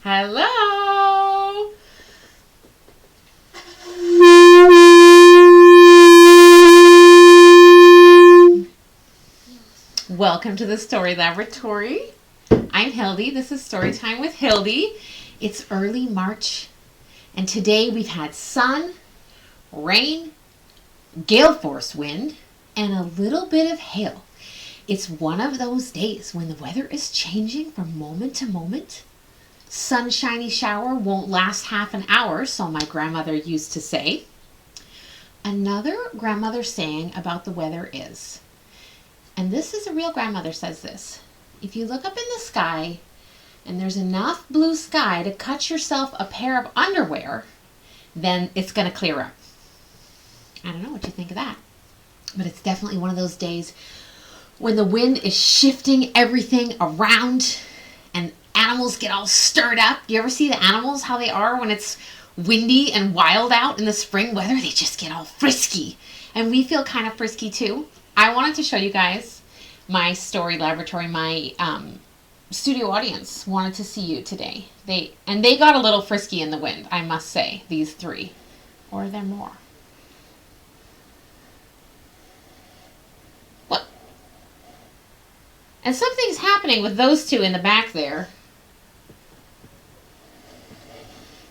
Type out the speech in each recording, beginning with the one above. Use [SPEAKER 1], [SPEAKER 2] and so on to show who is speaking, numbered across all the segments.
[SPEAKER 1] Hello! Welcome to the Story Laboratory. I'm Hildy. This is Storytime with Hildy. It's early March, and today we've had sun, rain, gale force wind, and a little bit of hail. It's one of those days when the weather is changing from moment to moment. Sunshiny shower won't last half an hour, so my grandmother used to say. Another grandmother saying about the weather is, and this is a real grandmother says this, if you look up in the sky and there's enough blue sky to cut yourself a pair of underwear, then it's going to clear up. I don't know what you think of that, but it's definitely one of those days when the wind is shifting everything around and animals get all stirred up. Do you ever see the animals, how they are when it's windy and wild out in the spring weather? They just get all frisky. And we feel kind of frisky too. I wanted to show you guys my story laboratory. My studio audience wanted to see you today. They got a little frisky in the wind, I must say, these three. Or are there more? What? And something's happening with those two in the back there.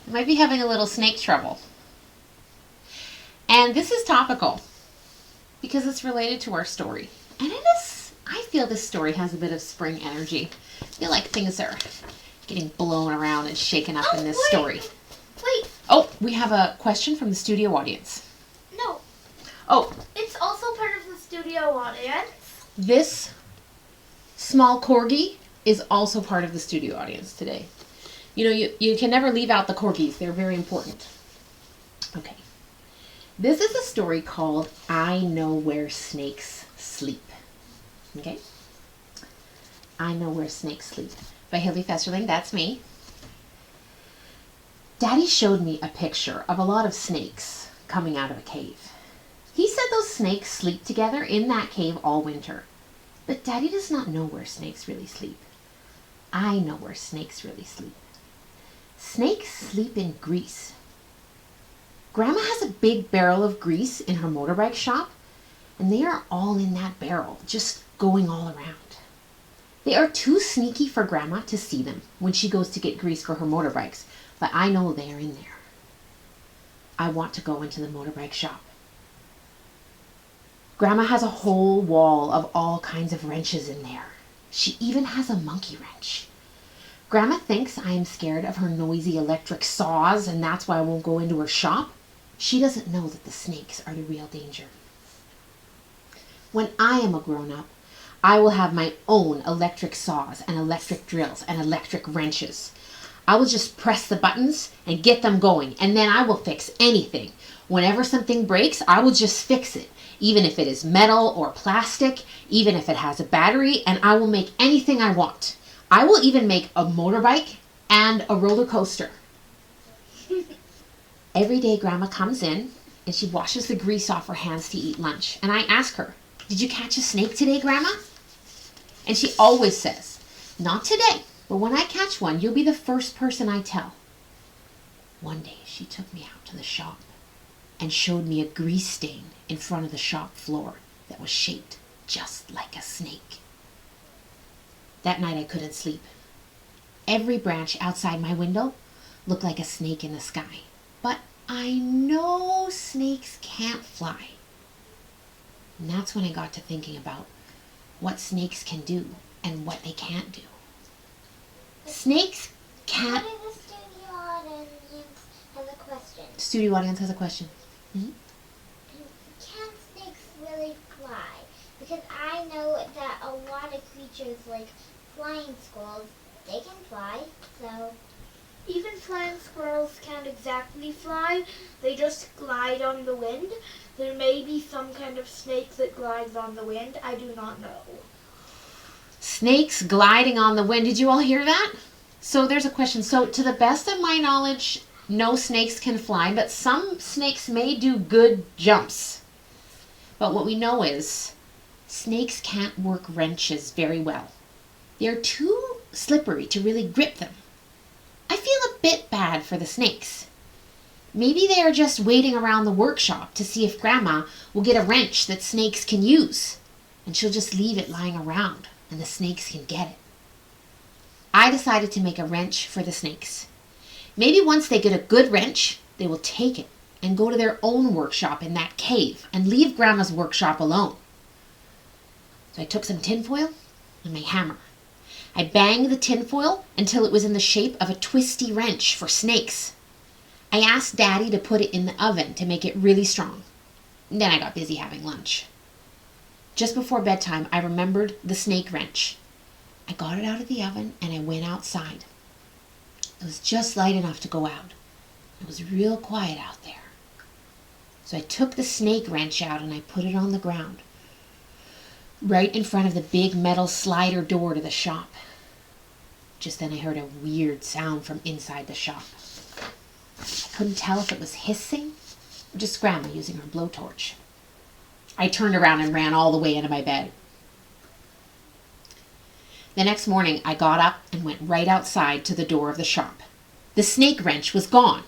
[SPEAKER 1] They might be having a little snake trouble. And this is topical because it's related to our story. And it is, I feel this story has a bit of spring energy. I feel like things are getting blown around and shaken up in this story.
[SPEAKER 2] Wait.
[SPEAKER 1] Oh, we have a question from the studio audience.
[SPEAKER 2] No.
[SPEAKER 1] Oh.
[SPEAKER 2] It's also part of the studio audience.
[SPEAKER 1] This small corgi is also part of the studio audience today. You know, you can never leave out the corgis. They're very important. Okay. This is a story called I Know Where Snakes Sleep. Okay? I Know Where Snakes Sleep by Hildy Festerling. That's me. Daddy showed me a picture of a lot of snakes coming out of a cave. He said those snakes sleep together in that cave all winter. But Daddy does not know where snakes really sleep. I know where snakes really sleep. Snakes sleep in grease. Grandma has a big barrel of grease in her motorbike shop, and they are all in that barrel, just going all around. They are too sneaky for Grandma to see them when she goes to get grease for her motorbikes, but I know they are in there. I want to go into the motorbike shop. Grandma has a whole wall of all kinds of wrenches in there. She even has a monkey wrench. Grandma thinks I am scared of her noisy electric saws, and that's why I won't go into her shop. She doesn't know that the snakes are the real danger. When I am a grown-up, I will have my own electric saws and electric drills and electric wrenches. I will just press the buttons and get them going, and then I will fix anything. Whenever something breaks, I will just fix it, even if it is metal or plastic, even if it has a battery, and I will make anything I want. I will even make a motorbike and a roller coaster. Every day Grandma comes in and she washes the grease off her hands to eat lunch. And I ask her, did you catch a snake today, Grandma? And she always says, not today, but when I catch one, you'll be the first person I tell. One day she took me out to the shop and showed me a grease stain in front of the shop floor that was shaped just like a snake. That night I couldn't sleep. Every branch outside my window looked like a snake in the sky. But I know snakes can't fly. And that's when I got to thinking about what snakes can do and what they can't do. Snakes can't...
[SPEAKER 2] What if the studio audience has a question?
[SPEAKER 1] Studio audience has a question. Mm-hmm.
[SPEAKER 2] Can snakes really fly? Because I know that a lot of creatures like flying squirrels, they can fly, so...
[SPEAKER 3] Even flying squirrels can't exactly fly. They just glide on the wind. There may be some kind of snake that glides on the wind. I do not know.
[SPEAKER 1] Snakes gliding on the wind. Did you all hear that? So there's a question. So to the best of my knowledge, no snakes can fly, but some snakes may do good jumps. But what we know is snakes can't work wrenches very well. They're too slippery to really grip them. I feel bit bad for the snakes. Maybe they are just waiting around the workshop to see if Grandma will get a wrench that snakes can use, and she'll just leave it lying around and the snakes can get it. I decided to make a wrench for the snakes. Maybe once they get a good wrench, they will take it and go to their own workshop in that cave and leave Grandma's workshop alone. So I took some tinfoil and my hammer. I banged the tinfoil until it was in the shape of a twisty wrench for snakes. I asked Daddy to put it in the oven to make it really strong. Then I got busy having lunch. Just before bedtime, I remembered the snake wrench. I got it out of the oven and I went outside. It was just light enough to go out. It was real quiet out there. So I took the snake wrench out and I put it on the ground, right in front of the big metal slider door to the shop. Just then I heard a weird sound from inside the shop. I couldn't tell if it was hissing or just Grandma using her blowtorch. I turned around and ran all the way into my bed. The next morning, I got up and went right outside to the door of the shop. The snake wrench was gone.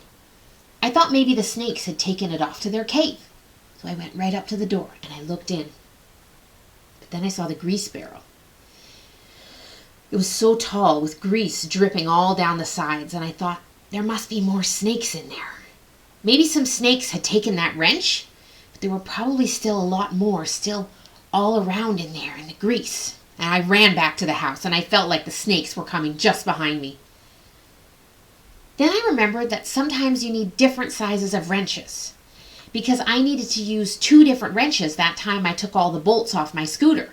[SPEAKER 1] I thought maybe the snakes had taken it off to their cave. So I went right up to the door and I looked in. But then I saw the grease barrel. It was so tall with grease dripping all down the sides, and I thought there must be more snakes in there. Maybe some snakes had taken that wrench, but there were probably still a lot more still all around in there in the grease. And I ran back to the house and I felt like the snakes were coming just behind me. Then I remembered that sometimes you need different sizes of wrenches, because I needed to use 2 different wrenches that time I took all the bolts off my scooter.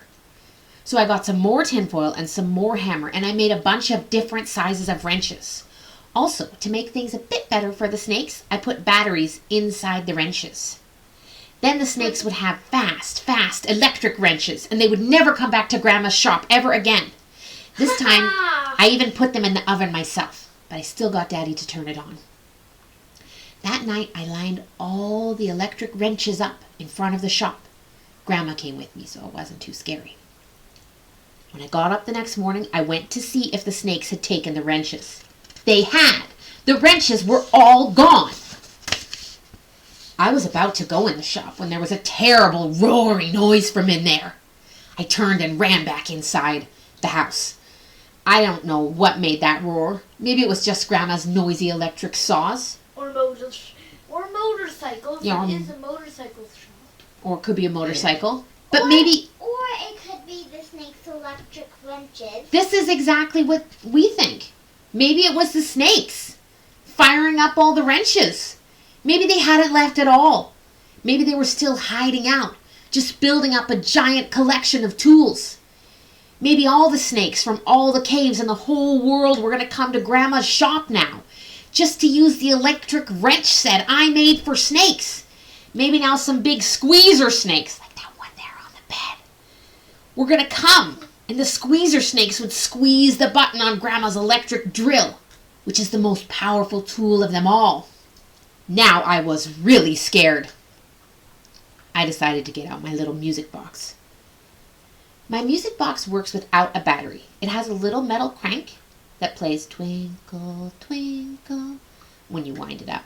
[SPEAKER 1] So I got some more tinfoil and some more hammer, and I made a bunch of different sizes of wrenches. Also, to make things a bit better for the snakes, I put batteries inside the wrenches. Then the snakes would have fast electric wrenches, and they would never come back to Grandma's shop ever again. This time, I even put them in the oven myself, but I still got Daddy to turn it on. That night, I lined all the electric wrenches up in front of the shop. Grandma came with me, so it wasn't too scary. When I got up the next morning, I went to see if the snakes had taken the wrenches. They had. The wrenches were all gone. I was about to go in the shop when there was a terrible roaring noise from in there. I turned and ran back inside the house. I don't know what made that roar. Maybe it was just Grandma's noisy electric saws.
[SPEAKER 3] Or motorcycles.
[SPEAKER 1] Yeah,
[SPEAKER 3] It is a motorcycle shop.
[SPEAKER 1] Or it could be a motorcycle. But
[SPEAKER 2] Or
[SPEAKER 1] maybe
[SPEAKER 2] it could be the snake's electric wrenches.
[SPEAKER 1] this is exactly what we think. Maybe it was the snakes firing up all the wrenches. Maybe they hadn't left at all. Maybe they were still hiding out, just building up a giant collection of tools. Maybe all the snakes from all the caves in the whole world were going to come to Grandma's shop now, just to use the electric wrench set I made for snakes. Maybe now some big squeezer snakes, like that one there on the bed, were going to come, and the squeezer snakes would squeeze the button on Grandma's electric drill, which is the most powerful tool of them all. Now I was really scared. I decided to get out my little music box. My music box works without a battery. It has a little metal crank that plays Twinkle, Twinkle when you wind it up.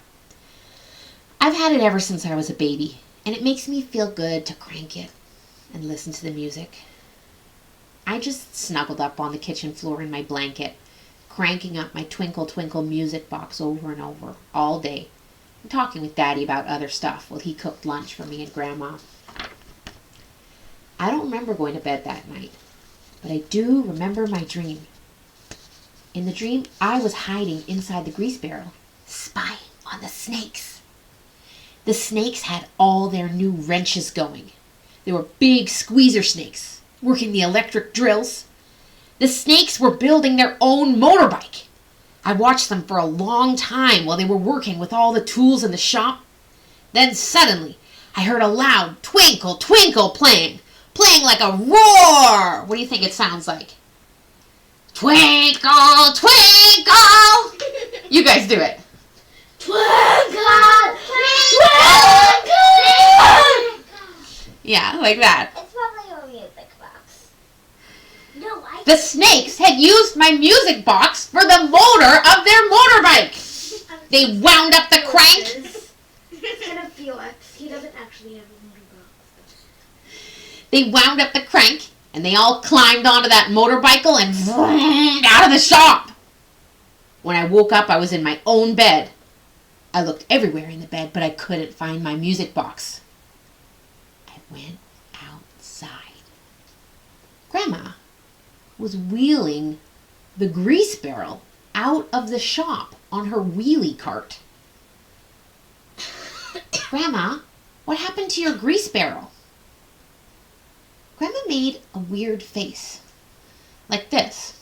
[SPEAKER 1] I've had it ever since I was a baby, and it makes me feel good to crank it and listen to the music. I just snuggled up on the kitchen floor in my blanket, cranking up my Twinkle, Twinkle music box over and over all day, and talking with Daddy about other stuff while he cooked lunch for me and Grandma. I don't remember going to bed that night, but I do remember my dream. In the dream, I was hiding inside the grease barrel, spying on the snakes. The snakes had all their new wrenches going. They were big squeezer snakes, working the electric drills. The snakes were building their own motorbike. I watched them for a long time while they were working with all the tools in the shop. Then suddenly, I heard a loud Twinkle, Twinkle playing like a roar. What do you think it sounds like? Twinkle, twinkle. You guys do it.
[SPEAKER 2] Twinkle, twinkle.
[SPEAKER 1] Yeah, like that.
[SPEAKER 2] It's probably your music box. No,
[SPEAKER 1] The snakes had used my music box for the motor of their motorbike. They wound up the crank.
[SPEAKER 3] It's kind of Felix. He doesn't actually have a motorbox.
[SPEAKER 1] They wound up the crank, and they all climbed onto that motorbicycle and vroom, out of the shop. When I woke up, I was in my own bed. I looked everywhere in the bed, but I couldn't find my music box. I went outside. Grandma was wheeling the grease barrel out of the shop on her wheelie cart. Grandma, what happened to your grease barrel? Grandma made a weird face, like this.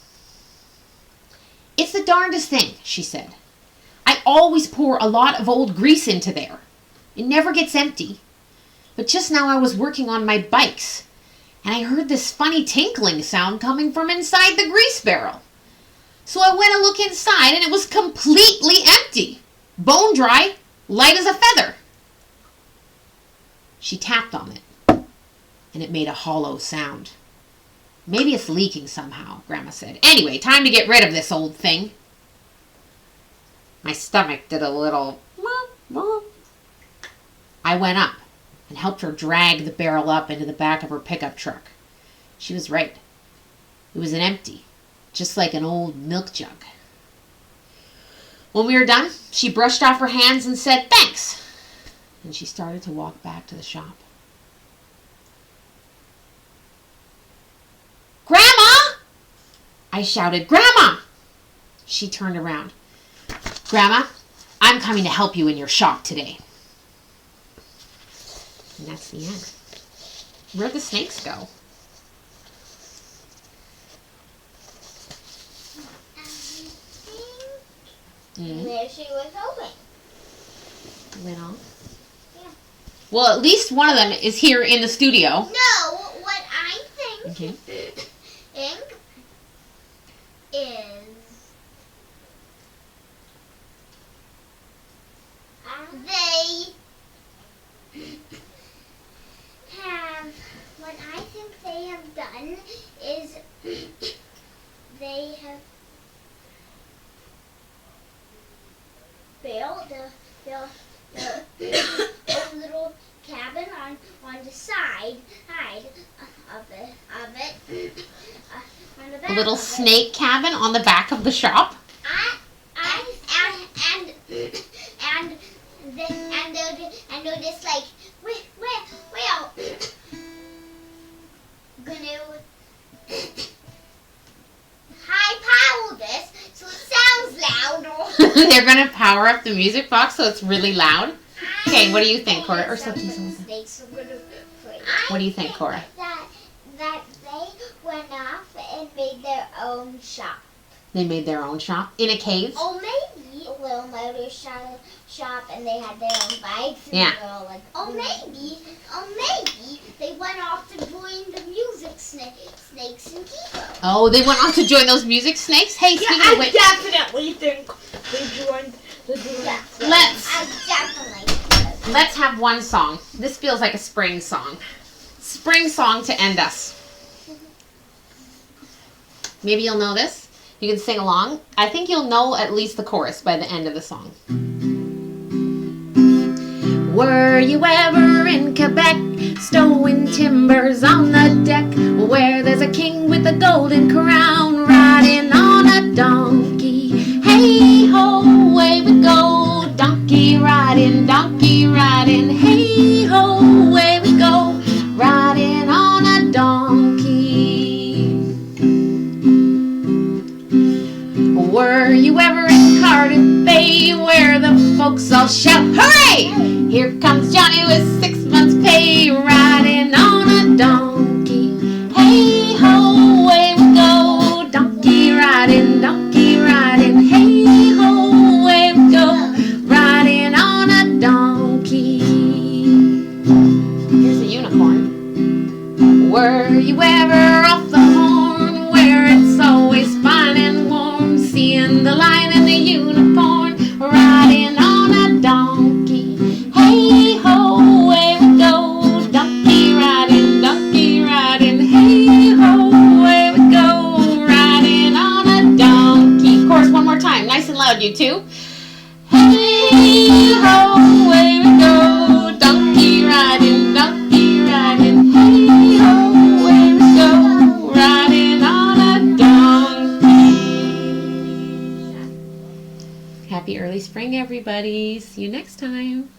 [SPEAKER 1] It's the darndest thing, she said. I always pour a lot of old grease into there. It never gets empty. But just now I was working on my bikes, and I heard this funny tinkling sound coming from inside the grease barrel. So I went to look inside, and it was completely empty. Bone dry, light as a feather. She tapped on it, and it made a hollow sound. Maybe it's leaking somehow, Grandma said. Anyway, time to get rid of this old thing. My stomach did a little... I went up and helped her drag the barrel up into the back of her pickup truck. She was right. It was empty, just like an old milk jug. When we were done, she brushed off her hands and said, "Thanks." And she started to walk back to the shop. "Grandma!" I shouted, "Grandma!" She turned around. "Grandma, I'm coming to help you in your shop today." And that's the end. Where'd the snakes go?
[SPEAKER 2] There she was hoping.
[SPEAKER 1] Went off?
[SPEAKER 2] Yeah.
[SPEAKER 1] Well, at least one of them is here in the studio.
[SPEAKER 2] No, what I think
[SPEAKER 1] Okay.
[SPEAKER 2] is they have, what I think they have done is they have built a little cabin on the side of it on the back
[SPEAKER 1] A little
[SPEAKER 2] of it.
[SPEAKER 1] snake cabin on the back of the shop.
[SPEAKER 2] And they're just like, well, gonna high power this so it sounds louder.
[SPEAKER 1] They're going to power up the music box so it's really loud. Okay, what do you think, Cora? Or something. What do you think, Cora?
[SPEAKER 2] That they went off and made their own shop.
[SPEAKER 1] They made their own shop in a cave?
[SPEAKER 2] Or maybe a little motor shop and they had their own bikes and
[SPEAKER 1] Yeah.
[SPEAKER 2] they were all like, or maybe they went off to join the music snakes and Kibo.
[SPEAKER 1] Oh, they went on to join those music snakes? Hey, speaking of which,
[SPEAKER 3] definitely think they joined the music.
[SPEAKER 2] Yeah,
[SPEAKER 1] Let's-
[SPEAKER 2] I definitely did.
[SPEAKER 1] let's have one song. This feels like a spring song. Spring song to end us. Maybe you'll know this. You can sing along. I think you'll know at least the chorus by the end of the song. Were you ever in Quebec, stowing timbers on the deck, where there's a king with a golden crown, riding on a donkey? Hey ho, away we go, donkey riding, hey ho, away we go, riding on a donkey. Were you ever in Cardiff Bay, where the folks all shout, hooray! Here comes Johnny with 6 months' pay, riding on a donkey. Hey ho, away we go, donkey riding, hey ho, away we go, riding on a donkey. Here's a unicorn. Were you ever off the Horn, where it's always fine and warm, seeing the lion and the unicorn, riding on a donkey? Hey ho, away we go, donkey riding, hey ho, away we go, riding on a donkey. Chorus one more time, nice and loud, you two. Hey ho, away we go, donkey riding, hey ho, away we go, riding on a donkey. Happy early spring, everybody. See you next time.